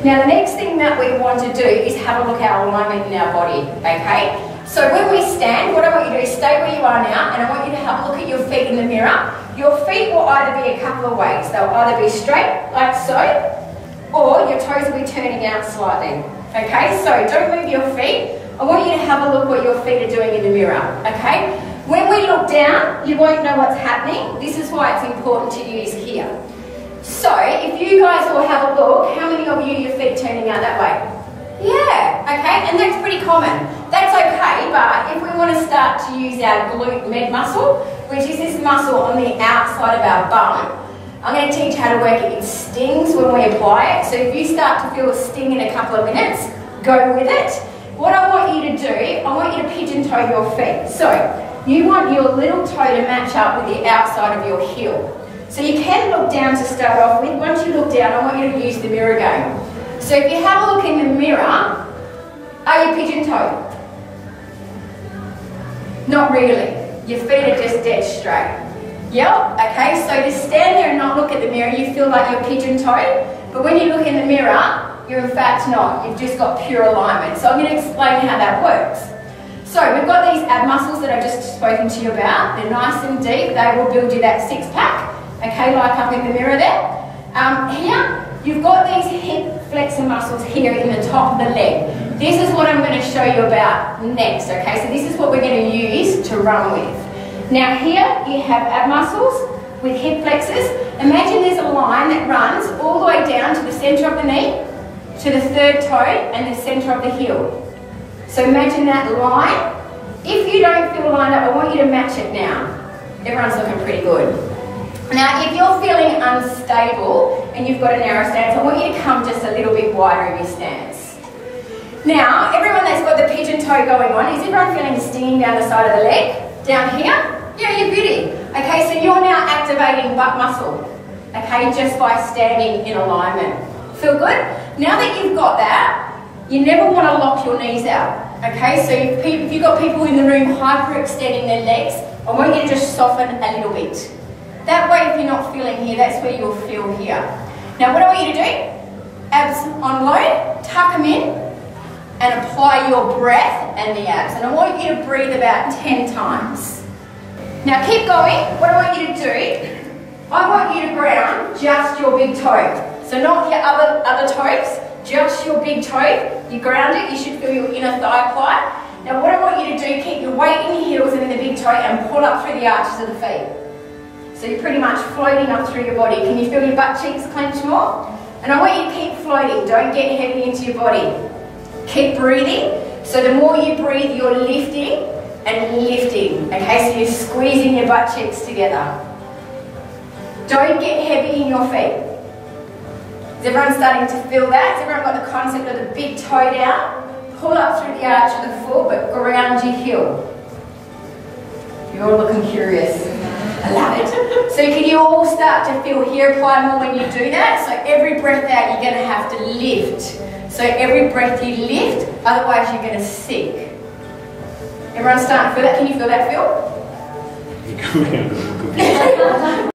Now the next thing that we want to do is have a look at our alignment in our body, okay? So when we stand, what I want you to do is stay where you are now, and I want you to have a look at your feet in the mirror. Your feet will either be a couple of ways. They'll either be straight, like so, or your toes will be turning out slightly, okay? So don't move your feet. I want you to have a look what your feet are doing in the mirror, okay? When we look down, you won't know what's happening. This is why it's important to use here. So, if you guys all have a look, how many of you, your feet turning out that way? Yeah, okay, and that's pretty common. That's okay, but if we want to start to use our glute med muscle, which is this muscle on the outside of our bum, I'm going to teach you how to work it. It stings when we apply it, so if you start to feel a sting in a couple of minutes, go with it. What I want you to do, I want you to pigeon toe your feet. So, you want your little toe to match up with the outside of your heel. So you can look down to start off with. Once you look down, I want you to use the mirror again. So if you have a look in the mirror, are you pigeon-toed? Not really. Your feet are just dead straight. Yep, okay, so to stand there and not look at the mirror, you feel like you're pigeon-toed, but when you look in the mirror, you're in fact not. You've just got pure alignment. So I'm going to explain how that works. So we've got these ab muscles that I've just spoken to you about. They're nice and deep. They will build you that six-pack. Okay, like up in the mirror there. Here, you've got these hip flexor muscles here in the top of the leg. This is what I'm going to show you about next, okay? So this is what we're going to use to run with. Now here, you have ab muscles with hip flexors. Imagine there's a line that runs all the way down to the centre of the knee, to the third toe, and the centre of the heel. So imagine that line. If you don't feel lined up, I want you to match it now. Everyone's looking pretty good. Now, if you're feeling unstable and you've got a narrow stance, I want you to come just a little bit wider in your stance. Now, everyone that's got the pigeon toe going on, is everyone feeling stinging down the side of the leg? Down here? Yeah, you're beauty. Okay, so you're now activating butt muscle, okay, just by standing in alignment. Feel good? Now that you've got that, you never want to lock your knees out, okay? So if you've got people in the room hyperextending their legs, I want you to just soften a little bit. That way, if you're not feeling here, that's where you'll feel here. Now, what I want you to do, abs on load, tuck them in, and apply your breath and the abs. And I want you to breathe about 10 times. Now, keep going. What I want you to do, I want you to ground just your big toe. So not your other toes, just your big toe. You ground it, you should feel your inner thigh quad. Now, what I want you to do, keep your weight in your heels and in the big toe and pull up through the arches of the feet. So you're pretty much floating up through your body. Can you feel your butt cheeks clench more? And I want you to keep floating. Don't get heavy into your body. Keep breathing. So the more you breathe, you're lifting and lifting. Okay, so you're squeezing your butt cheeks together. Don't get heavy in your feet. Is everyone starting to feel that? Has everyone got the concept of the big toe down? Pull up through the arch of the foot, but ground your heel. You're all looking curious. I love it. So can you all start to feel here apply more when you do that? So every breath out, you're going to have to lift. So every breath you lift, otherwise you're going to sink. Everyone starting to feel that? Can you feel that, Phil?